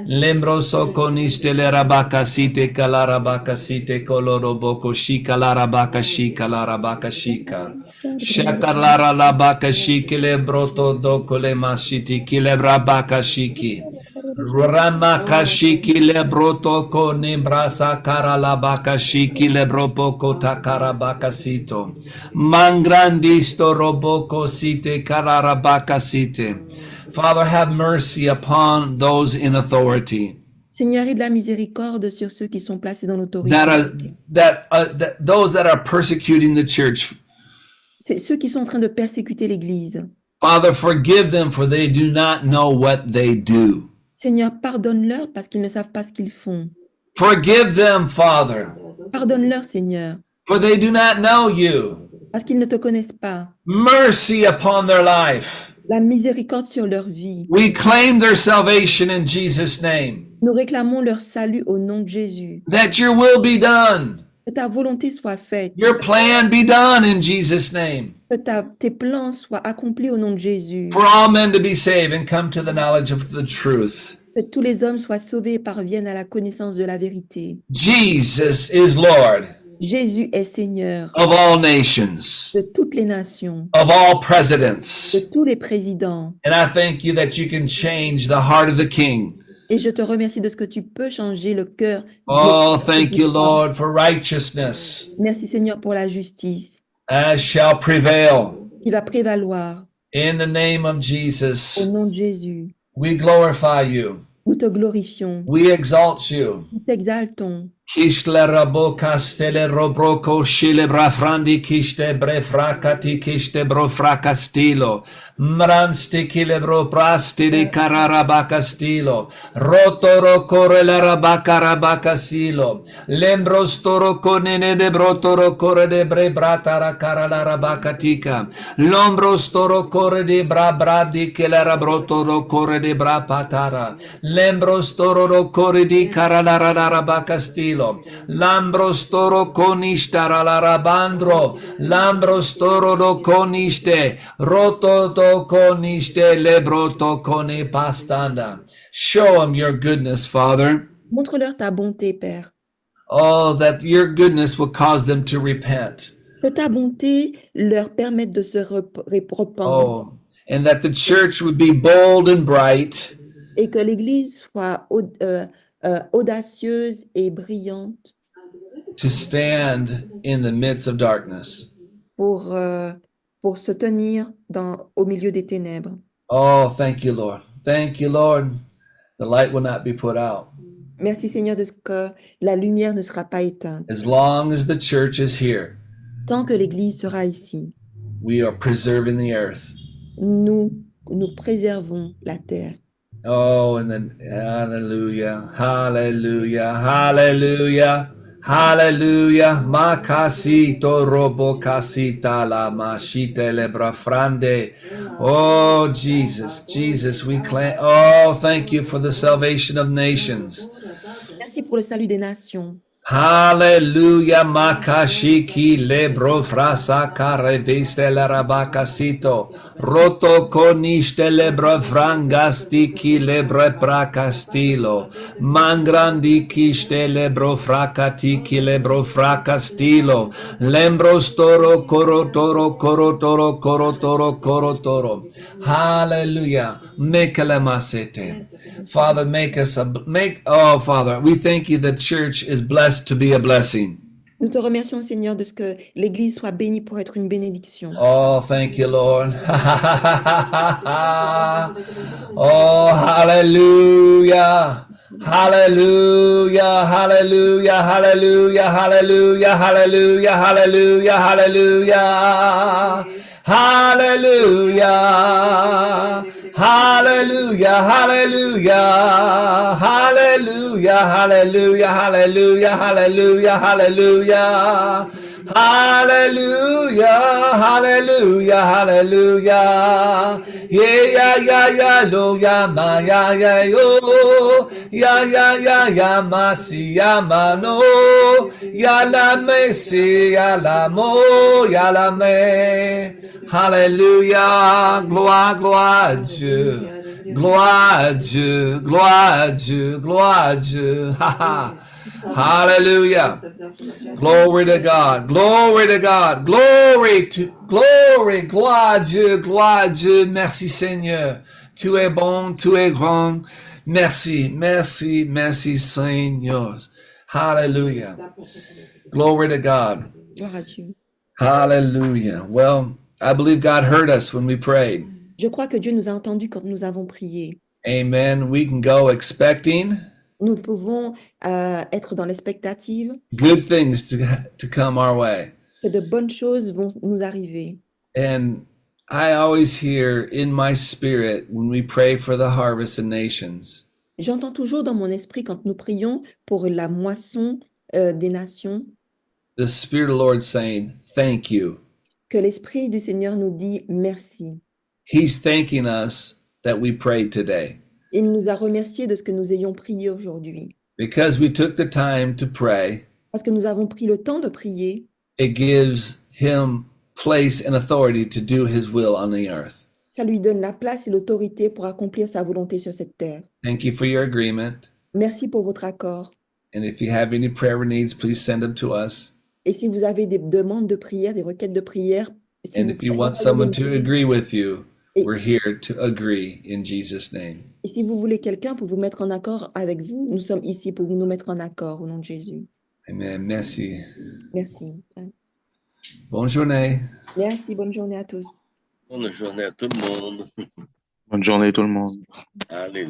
Lembroso coniste le rabakasite kalarabakasite koloroboko shika larabaka shika larabaka shika. Shakalara la baka shiki le broto doko le masiti kile brabaka shiki. Ramaka shiki le broto ko nimbrasa kara la baka shiki le broboko takara baka sito. Mangrandisto roboko site karara baka site. Father, have mercy upon those in authority. Seigneur, aie de la miséricorde sur ceux qui sont placés dans l'autorité. Those that are persecuting the church. C'est ceux qui sont en train de persécuter l'Église. Father, forgive them, for they do not know what they do. Seigneur, pardonne-leur parce qu'ils ne savent pas ce qu'ils font. Forgive them, Father, Pardonne-leur, Seigneur, for they do not know you. parce qu'ils ne te connaissent pas. Mercy upon their life. La miséricorde sur leur vie. We claim their salvation in Jesus' name. Nous réclamons leur salut au nom de Jésus. That your will be done. Que ta volonté soit faite. Your plan be done in Jesus' name. Que tes plans soient accomplis au nom de Jésus. For all men to be saved and come to the knowledge of the truth. Que tous les hommes soient sauvés et parviennent à la connaissance de la vérité. Jesus is Lord Jésus est Seigneur of all nations, de toutes les nations, of all presidents. de tous les présidents. And I thank you that you can change the heart of the king. Et je te remercie de ce que tu peux changer le cœur. Oh, thank you, Lord, for righteousness Merci Seigneur pour la justice as shall prevail. qui va prévaloir. In the name of Au Jesus, nom de Jésus, we glorify you. nous te glorifions, We exalt you. nous t'exaltons. Kishtle raboka stele robroko shile brafrandi kiste brefrakati kiste brofraka stilo. Mransti kile broprasti de kararabaka stilo. Rotoro kore la rabaka rabaka silo. Lembrostoro konene de brotoro kore de bre bratara karala rabaka tika. Lombrostoro kore de bra bradi kele rabrotoro kore de bra patara. Lembrostoro kore di karala rabaka stilo. Lambrostoro conistara la rabandro, lambrostoro do coniste, roto do coniste, lebroto cone pastanda. Show them your goodness, Father. Montre-leur ta bonté, Père. Oh, that your goodness will cause them to repent. Que ta bonté leur permette de se rependre. Oh, and that the church would be bold and bright. Et que l'Église soit audacieuse et brillante To stand in the midst of darkness. pour se tenir au milieu des ténèbres. Oh, thank you, Lord. Thank you, Lord. The light will not be put out. Merci Seigneur de ce que la lumière ne sera pas éteinte. As long as the church is here, Tant que l'Église sera ici, we are preserving the earth. nous préservons la terre. Oh, and then hallelujah, hallelujah, hallelujah, hallelujah. Makasito robo kasita la mashite lebra frande. Oh, Jesus, Jesus, we claim. Oh, thank you for the salvation of nations. Merci pour le salut des nations. Hallelujah, makashiki lebro frasa kareviste la rabakasito. Roto koniste lebra frangasti ki lebre prakastilo. Mangrandi kiste lebro frakati ki lebro frakastilo. Lembros toro korotoro korotoro korotoro korotoro. Hallelujah. Mekelemasete. Father, Father, we thank you that church is blessed to be a blessing. Nous te remercions, Seigneur, de ce que l'Église soit bénie pour être une bénédiction. Oh, thank you, Lord. Oh, hallelujah. Hallelujah, hallelujah, hallelujah, hallelujah, hallelujah, hallelujah, hallelujah. Hallelujah. Hallelujah, hallelujah, hallelujah, hallelujah, hallelujah, hallelujah, hallelujah. Hallelujah, hallelujah, hallelujah. Yeah, lo, ya, ma, ya, yo. Ya, ma, si, ya, ma, no. Ya, la, me, si, ya, la, mo, ya, la, me. Hallelujah, gloire, gloire à Dieu. Gloire à Dieu, gloire à Dieu, gloire à Dieu. Hallelujah. Glory to God, glory to God, glory, gloire à Dieu, gloire à Dieu. Merci Seigneur. Tu es bon, tu es grand. Merci, merci, merci Seigneur. Hallelujah. Glory to God. Gloire à Dieu. Hallelujah. Well, I believe God heard us when we prayed. Je crois que Dieu nous a entendus quand nous avons prié. Amen. We can go expecting Nous pouvons être dans l'expectative good things to come our way. que de bonnes choses vont nous arriver. And I always hear in my spirit when we pray for the harvest of nations, J'entends toujours dans mon esprit quand nous prions pour la moisson des nations the Spirit of the Lord saying, thank you. que l'Esprit du Seigneur nous dit merci. He's thanking us that we prayed today Il nous a remerciés de ce que nous ayons prié aujourd'hui. because we took the time to pray. Parce que nous avons pris le temps de prier, It gives him place and authority to do his will on the earth. ça lui donne la place et l'autorité pour accomplir sa volonté sur cette terre. Thank you for your agreement. Merci pour votre accord. And if you have any prayer needs, please send them to us. Et si vous avez des demandes de prière, des requêtes de prière, si And vous if you pouvez want envoyer someone des to mails, agree with you, Et- we're here to agree in Jesus' name. et si vous voulez quelqu'un pour vous mettre en accord avec vous, nous sommes ici pour nous mettre en accord au nom de Jésus. Amen. Merci. Merci. Bonne journée. Merci, bonne journée à tous. Bonne journée à tout le monde. Bonne journée tout le monde. Alléluia.